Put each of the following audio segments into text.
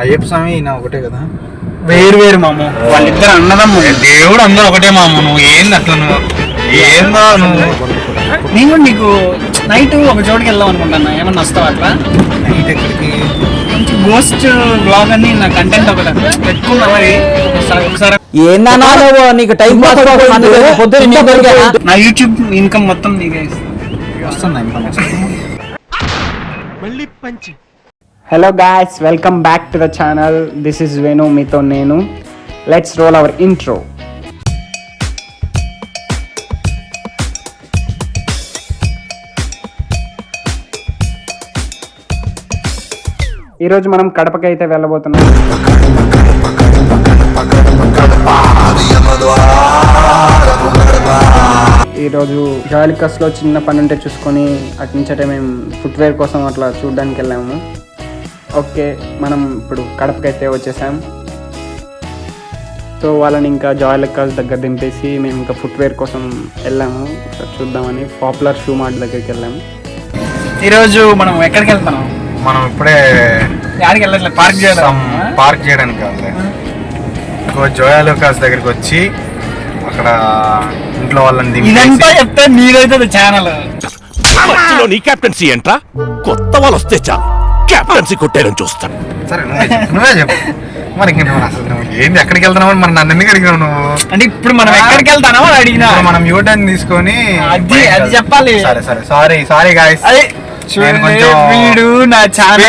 అయ్యప్ప స్వామి ఈయన ఒకటే కదా, వేరు వేరు మాము, వాళ్ళిద్దరు అన్నదమ్ము. దేవుడు అందరూ ఒకటే మామ. నువ్వు ఏంది అట్లా, నువ్వు ఏందో నువ్వు. నేను కూడా నీకు నైట్ ఒక చోటుకి వెళ్దాం అనుకుంటున్నా, ఏమన్నా వస్తావా అట్లా? నైట్ ఎక్కడికి? మంచి గోస్ట్ బ్లాగ్ అని నా కంటెంట్ ఒకటి పెట్టుకున్నా, మరి ఒకసారి ఏందన్నా నువ్వు, నీకు టైం పాస్ నా యూట్యూబ్ ఇన్కమ్ మొత్తం నీకే వస్తుందా ఇంకా? Hello guys, welcome back to the channel. This is Venu, మీతో నేను. Let's roll hour intro. ఈరోజు మనం కడపకి అయితే వెళ్ళబోతున్నాం. ఈరోజు జాలికస్లో చిన్న పని ఉంటే చూసుకొని అటు నుంచి అంటే మేము ఫుట్వేర్ కోసం అట్లా చూడడానికి వెళ్ళాము. ఓకే, మనం ఇప్పుడు కడపకైతే వచ్చేసాం. సో వాళ్ళని ఇంకా జాలికస్ దగ్గర దింపేసి మేము ఇంకా ఫుట్వేర్ కోసం వెళ్ళాము, చూద్దామని పాపులర్ షూ మార్ట్ దగ్గరికి వెళ్ళాము. ఈరోజు మనం ఎక్కడికి వెళ్తున్నాం? మనం ఇప్పుడే యాడికి వెళ్ళట్లేదు, పార్క్ చేయడానికి కాదు, జోయాలుకాస్ దగ్గరికి వచ్చి అక్కడ ఇంట్లో వాళ్ళని ఇదంతా చెప్తే నీదైతే ఛానల్. నీ కెప్టెన్సీ ఏంట్రా? కొత్త వాళ్ళు వస్తే చాలు కెప్టెన్సీ కొట్టారని చూస్తాను. సరే నువ్వే చెప్పు మరి. ఇంక నువ్వు అసలు నువ్వు ఏంది, ఎక్కడికి వెళ్తున్నావు మరి నన్ను ఎందుకు అడిగినావు నువ్వు? అంటే ఇప్పుడు మనం ఎక్కడికి వెళ్తానో అడిగినా. మనం యూటర్న్ తీసుకొని అది చెప్పాలి. సరే సరే సారీ గాయ్స్, వీడు నా ఛానల్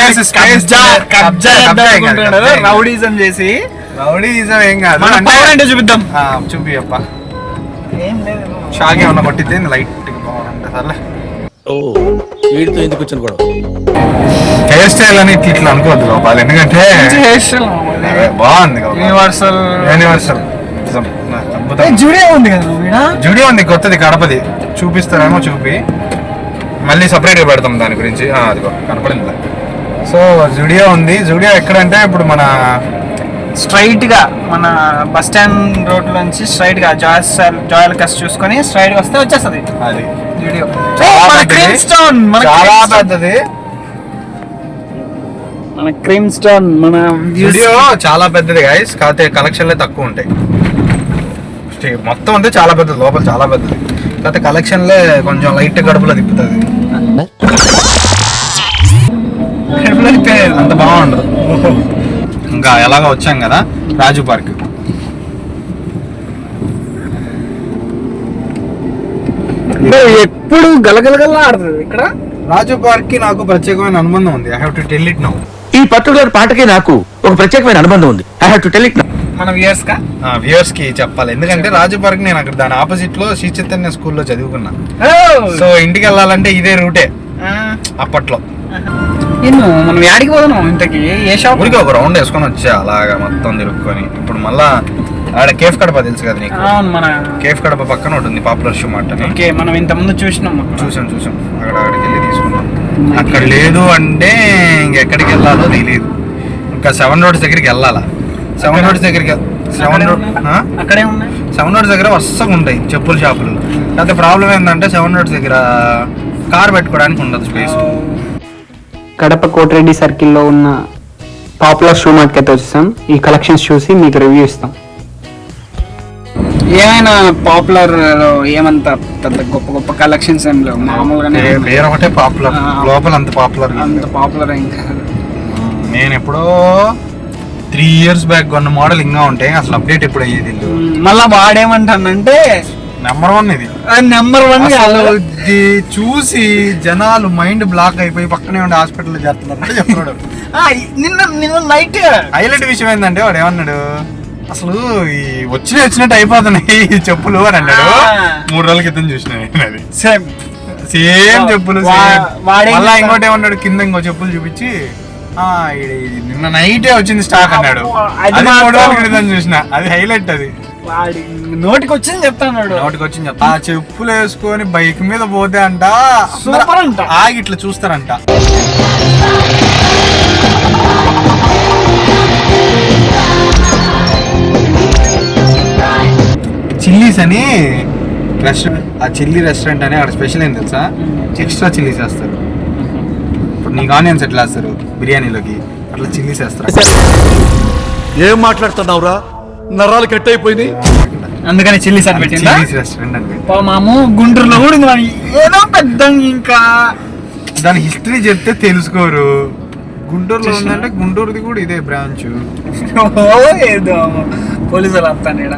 రౌడీజం చేసి. రౌడీజం ఏం కాదు, అంటే చూపిద్దాం. చూపి అప్ప. షాక్ ఏమన్నా కొట్టితే లైట్ పోవాలంటే సర్లే. వీడితో ఎందుకు వచ్చిన కూడా హెయిర్ స్టైల్ అని ఇట్లా అనుకోవద్దు లోపాలు, ఎందుకంటే బాగుంది. యూనివర్సల్ జూడియో ఉంది కదా, జూడియో ఉంది కొత్తది కడపది. చూపిస్తారేమో, చూపి మళ్ళీ సపరేట్గా పెడతాం దాని గురించి. అదిగో కనపడింది. సో జూడియో ఉంది. జూడియో ఎక్కడంటే ఇప్పుడు మన స్ట్రైట్ గా మన బస్ స్టాండ్ రోడ్ నుంచి స్ట్రైట్ గా జాయిల్కస్ చూసుకొని స్ట్రైట్ గా వస్తే వచ్చేస్తుంది అది జూడియో. చాలా పెద్దది మన క్రీమ్ స్టోన్. మన జూడియో చాలా పెద్దది గైస్, కాకపోతే కలెక్షన్లే తక్కువ ఉంటాయి. మొత్తం అంతే చాలా పెద్దది, లోపల చాలా పెద్దది, కాకపోతే కలెక్షన్లే కొంచెం లైట్ గడుపులో తిప్పుతుంది. అంత బాగుండదు. ఇంకా ఎలాగో వచ్చాం కదా రాజు పార్క్. ఎప్పుడు గలగలగల్లా ఆడుతుంది ఇక్కడ. రాజు పార్క్ కి నాకు ప్రత్యేకమైన అనుబంధం ఉంది. I have to tell it now. ఈ పర్టికులర్ పాటకి నాకు ఒక ప్రత్యేకమైన అనుబంధం ఉంది. I have to tell it now. మన వ్యూయర్స్ కి చెప్పాలి, ఎందుకంటే రాజు పార్క్ నేను అక్కడ దాని ఆపోజిట్ లో శ్రీ చైతన్య స్కూల్లో చదువుకున్నా. సో ఇంటికి వెళ్ళాలంటే ఇదే రూటే అప్పట్లో. మనం యాడికి పోతున్నాం ఇంతకి? ఏ షాప్? ఊరికి ఒక రౌండ్ వేసుకొని వచ్చా అలాగా మొత్తం తిరుక్కొని. ఇప్పుడు మళ్ళా ఆడ కేఫ్ కడప తెలుసు కదా నీకు? మన కేఫ్ కడప పక్కన ఉంటుంది పాపులర్ షూ మార్ట్ అని. ఓకే, మనం ఇంత ముందు చూసాం అక్కడికి వెళ్ళి తీసుకున్నాం. అక్కడ లేదు అంటే ఇంకెక్కడికి వెళ్ళాలో తెలియదు. ఇంకా 7 రోడ్స్ దగ్గరికి వెళ్ళాలా. 7 రోడ్స్ దగ్గరికి అక్కడే ఉన్నాయి. 7 రోడ్స్ దగ్గర వరుసగా ఉంటాయి చెప్పుల షాపులు. అయితే ప్రాబ్లం ఏంటంటే 7 రోడ్స్ దగ్గర కార్ పెట్టుకోవడానికి ఉండదు స్పేస్. కడప కోటిరెడ్డి సర్కిల్లో ఉన్న పాపులర్ షూ మార్ట్కి అయితే వచ్చేసాం. ఈ కలెక్షన్స్ చూసి మీకు రివ్యూ ఇస్తాం. ఏమైనా పాపులర్ ఏమంత పెద్ద గొప్ప కలెక్షన్స్ ఏం లేవు, మామూలుగానే. పేరు ఒకటే పాపులర్, లోపల అంత పాపులర్ ఏం కాదు. నేను ఎప్పుడో 3 years బ్యాక్ కొన్న మోడల్ ఇంకా ఉంటాయి, అసలు అప్డేట్ ఎప్పుడు అయ్యేది. మళ్ళా వాడేమంటానంటే నెంబర్ 1 ఇది. నెంబర్ 1 చూసి జనాలు మైండ్ బ్లాక్ అయిపోయి పక్కనే ఉండే హాస్పిటల్లో చేస్తున్నారు చెప్పాడు. నిన్న నైట్ హైలైట్ విషయం ఏంటంటే వాడు ఏమన్నాడు, అసలు ఈ వచ్చినట్టు అయిపోతున్నాయి ఈ చెప్పులు అని అన్నాడు. 3 రోజుల క్రితం చూసిన అది సేమ్ చెప్పులు. మళ్ళా ఇంకోటి ఏమన్నాడు, కింద ఇంకో చెప్పులు చూపించి నిన్న నైటే వచ్చింది స్టాక్ అన్నాడు. అది 3 రోజుల క్రితం చూసిన. అది హైలైట్. అది నోటికి వచ్చింది చెప్తాడు. ఆ చెప్పులు వేసుకొని బైక్ మీద పోతే అంట ఆగి ఇట్లా చూస్తారంట. చిల్లీస్ అని రెస్టారెంట్, ఆ చిల్లీ రెస్టారెంట్ అని అక్కడ స్పెషల్ ఏం తెలుసా, ఎక్స్ట్రా చిల్లీస్ వేస్తారు. ఇప్పుడు నీకు ఆనియన్స్ ఎట్లా వేస్తారు బిర్యానీలోకి, అట్లా చిల్లీస్ వేస్తారు. ఏం మాట్లాడుతున్నావురా? నరాలు కట్ అయిపోయింది. అందుకని చిల్లీస్ అని పెట్టిందా? చిల్లీస్ రెస్టారెంట్ అని పెట్టి. మాము గుంటూరులో కూడా ఉంది మరి. ఏదో పెద్ద ఇంకా దాని హిస్టరీ చెప్తే తెలుసుకోరు. గుంటూరులో ఉందంటే గుంటూరుది కూడా ఇదే బ్రాంచ్. ఏదో పోలీసులు ఆపుతాను ఇక్కడ.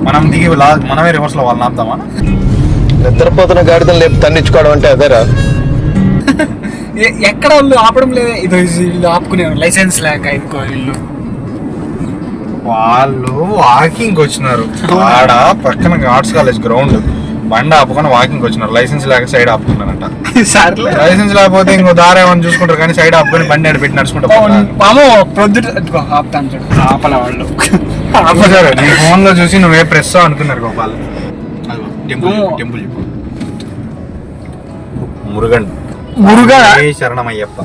మనం దిగి మనమే రివర్స్ లో వాళ్ళని ఆపుతామా? నిద్రపోతున్న గాడిదలు లేపు తన్నించుకోవడం అంటే అదేరా. ఎక్కడ వాళ్ళు ఆపడం లేదు. ఇది ఇల్లు ఆపుకునేవారు లైసెన్స్ లేక. ఇంకో ఇల్లు వాళ్ళు వాకింగ్ వచ్చినారు. ఆడ పక్కన ఆర్ట్స్ కాలేజ్ గ్రౌండ్ బండి ఆపుకొని వాకింగ్ వచ్చినారు. లైసెన్స్ లేక సైడ్ ఆపుకున్నారంట. సర్లే, లైసెన్స్ లేకపోతే ఇంకో దారి ఏమని చూసుకుంటారు కానీ సైడ్ ఆపుకొని బండి ఆడ పెట్టి నడుచుకుంటారు. మామూ ప్రొద్దుట ఆపుతాను చూడు. ఆపల వాళ్ళు ఆపసారు. నీ ఫోన్ లో చూసి నువ్వే ప్రెస్ అనుకున్నారు గోపాల్. టెంపుల్ మురుగన్ శరణం అయ్యప్ప.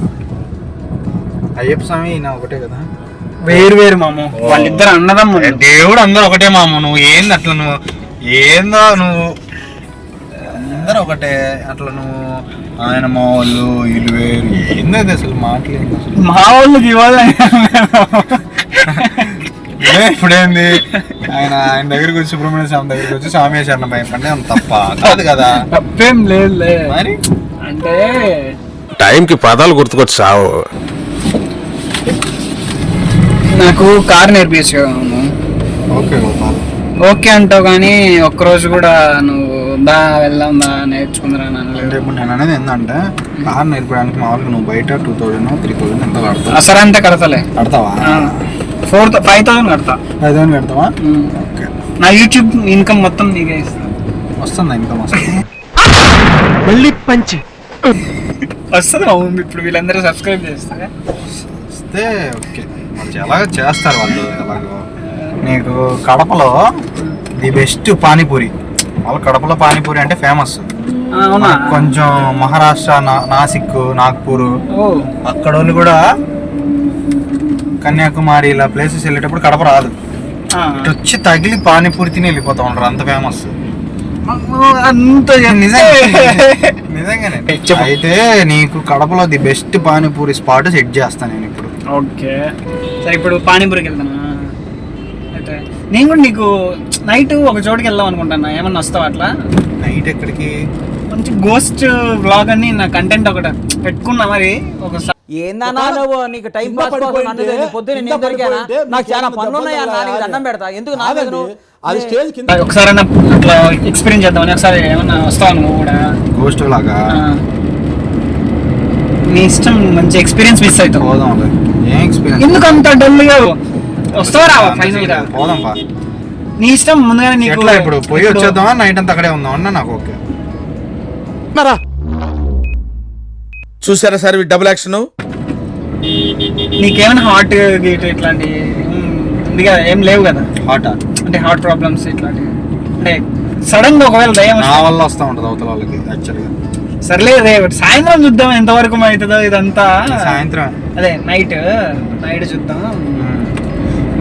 అయ్యప్ప స్వామి ఈయన ఒకటే కదా? వేరు మాము. వాళ్ళిద్దరు అన్నదమ్ములు. దేవుడు అందరూ ఒకటే మాము. నువ్వు ఏంది అట్లా? నువ్వు ఏందో నువ్వు అందరూ ఒకటే అట్లా. నువ్వు ఆయన మా వాళ్ళు వీళ్ళు వేరు. ఏందది అసలు మాట్లాడేది? అసలు మా వాళ్ళకి ఇవ్వాలి. ఇప్పుడేంది ఆయన దగ్గరికి వచ్చి సుబ్రహ్మణ్య స్వామి దగ్గరికి వచ్చి స్వామి శరణం భయపడి అంత తప్ప కాదు కదా? తప్పేం లేదులే. మరి అంటే టైంకి పదాలు గుర్తుకొచ్చి సావు. నాకు కార్ నేర్పించు. ఓకే గోపాల్, ఓకే అంటావు కానీ ఒక్కరోజు కూడా నువ్వు దా వెళ్దాం దా నేర్చుకుందరా అంటే ఇప్పుడు నేను అనేది ఏంటంటే కార్ నేర్పడానికి మామూలుగా నువ్వు బయట 2000 3000 ఎంత కడతావు? అసలు అంతే కడతలే. కడతావా? 5,000 కడతా. 5,000 కడతావా? ఓకే. నా యూట్యూబ్ ఇన్కమ్ మొత్తం నీకే ఇస్తా. వస్తుందా ఇన్కమ్? వస్తుంది. మళ్ళీ పంచి వస్తుంది ఇప్పుడు వీళ్ళందరూ సబ్స్క్రైబ్ చేస్తారా? వస్తే ఓకే. వాళ్ళు ఎలాగో చేస్తారు వాళ్ళు. ఎలాగో నీకు కడపలో ది బెస్ట్ పానీపూరి. వాళ్ళు కడపలో పానీపూరి అంటే ఫేమస్. అవునా? కొంచెం మహారాష్ట్ర నాసిక్ నాగ్పూర్ అక్కడ వాళ్ళు కూడా కన్యాకుమారి ఇలా ప్లేసెస్ వెళ్ళేటప్పుడు కడప రాదు. ఇటు వచ్చి తగిలి పానీపూరి తిని వెళ్ళిపోతా ఉంటారు. అంత ఫేమస్. అంత నిజంగానే. అయితే నీకు కడపలో the best panipuri spot set చేస్తాను నేను ఇప్పుడు. ఓకే సరే, ఇప్పుడు పానీపూరికి వెళ్తానా? అయితే నేను కూడా నీకు నైట్ ఒక చోటుకి వెళ్దాం అనుకుంటాను. ఏమన్నా వస్తావు అట్లా? నైట్ ఎక్కడికి? మంచి గోస్ట్ వ్లాగ్ అని నా కంటెంట్ ఒకటి పెట్టుకున్నా. మరి ఒకసారి ఏందన్నా నువ్వు నీకు టైం పాస్ కోసం నన్ను పొద్దున్న నేను దొరికానా? నాకు చాలా పనులు ఉన్నాయి అన్న. నీకు దండం పెడతా. ఎందుకు నా మీద నువ్వు అది స్టేజ్ కింద ఒకసారి అట్లా ఎక్స్పీరియన్స్ చేద్దామని. ఒకసారి ఏమన్నా వస్తావు నువ్వు కూడా? గోస్ట్ లాగా నీ ఇష్టం. మంచి ఎక్స్పీరియన్స్ మిస్ అవుతావు. పోదాం. ఏం ఎక్స్పీరియన్స్? ఎందుకు అంత డల్ గా వస్తావా రావా? ఫైనల్ గా పోదాం బా. నీ ఇష్టం. ముందుగానే నీకు ఎట్లా ఇప్పుడు పోయి వచ్చేద్దామా? నైట్ అంతా అక్కడే ఉందాం అన్న. నాకు ఓకే. చూసారా సార్ డబుల్ యాక్షన్. నీకేమైనా హార్ట్ గీట్ ఇట్లాంటి ఉంది కదా? ఏం లేవు కదా? హాట్ అంటే హార్ట్ ప్రాబ్లమ్స్ ఇట్లాంటివి అంటే సడన్ గా ఒకవేళ దయ్యం నా వల్ల వస్తా ఉంటది అవతల వాళ్ళకి యాక్చువల్గా. సర్లే రే సాయంత్రం చూద్దాం ఎంతవరకు అవుతుందో ఇదంతా. సాయంత్రం అదే నైట్ చూద్దాం.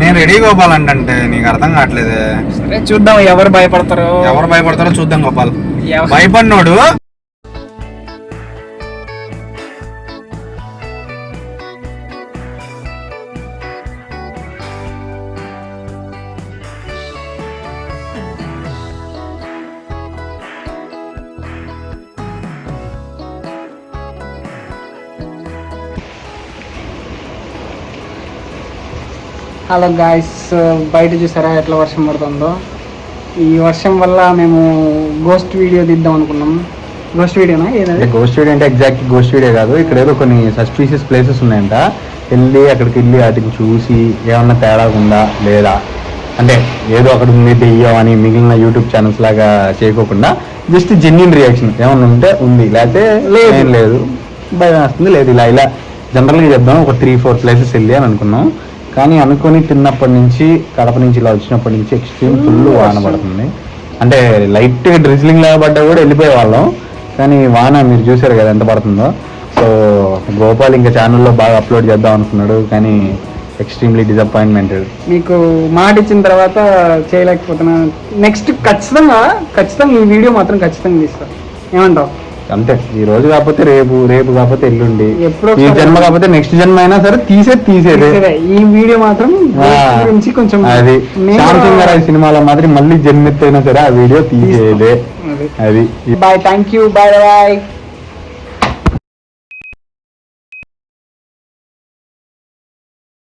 నేను రెడీ గోపాల్ అంటే నీకు అర్థం కావట్లేదు. సరే చూద్దాం ఎవరు భయపడతారో. ఎవరు భయపడతారో చూద్దాం గోపాల్. ఎవరు- భయపడినోడు హలో గాయస్, బయట చూసారా ఎట్లా వర్షం పడుతుందో? ఈ వర్షం వల్ల మేము గోస్ట్ వీడియో తీద్దాం అనుకున్నాం. గోస్ట్ వీడియోనా? ఏదంటే గోస్ట్ వీడియో అంటే ఎగ్జాక్ట్ గోస్ట్ వీడియో కాదు. ఇక్కడ ఏదో కొన్ని సస్పీషియస్ ప్లేసెస్ ఉన్నాయంట. అక్కడికి వెళ్ళి వాటిని చూసి ఏమన్నా తేడా ఉందా లేదా అంటే ఏదో అక్కడ ఉంది దెయ్యం అని మిగిలిన యూట్యూబ్ ఛానల్స్ లాగా చేయకోకుండా జస్ట్ జెన్యున్ రియాక్షన్ ఏమన్నా ఉంటే ఉంది, లేకపోతే లేదు భయం వేస్తుంది లేదు ఇలా జనరల్గా చెప్దాం. ఒక 3-4 ప్లేసెస్ వెళ్ళి అని అనుకున్నాం. కానీ అనుకొని తిన్నప్పటి నుంచి కడప నుంచి ఇలా వచ్చినప్పటి నుంచి ఎక్స్ట్రీమ్ ఫుల్ వాన పడుతుంది. అంటే లైట్గా డ్రిజ్లింగ్ లాగా పడ్డా కూడా వెళ్ళిపోయే వాళ్ళం. కానీ వాన మీరు చూసారు కదా ఎంత పడుతుందో. సో గోపాల్ ఇంకా ఛానల్లో బాగా అప్లోడ్ చేద్దాం అనుకున్నాడు కానీ ఎక్స్ట్రీమ్లీ డిసప్పాయింట్మెంటెడ్. మీకు మాట ఇచ్చిన తర్వాత చేయలేకపోతున్నా. నెక్స్ట్ ఖచ్చితంగా ఈ వీడియో మాత్రం ఖచ్చితంగా తీస్తా. ఏమంటావు? అంతే, ఈ రోజు కాకపోతే రేపు, రేపు కాకపోతే ఎల్లుండి, ఎప్పుడో ఈ జన్మ కాకపోతే నెక్స్ట్ జన్మ అయినా సరే తీసేదే. ఈ వీడియో మాత్రం గురించి కొంచెం అది శ్యామ్ సింగ్ గారి సినిమాలో మాదిరి మళ్ళీ జన్మెత్తైనా సరే ఆ వీడియో తీసేదే. అది bye, thank you, bye bye.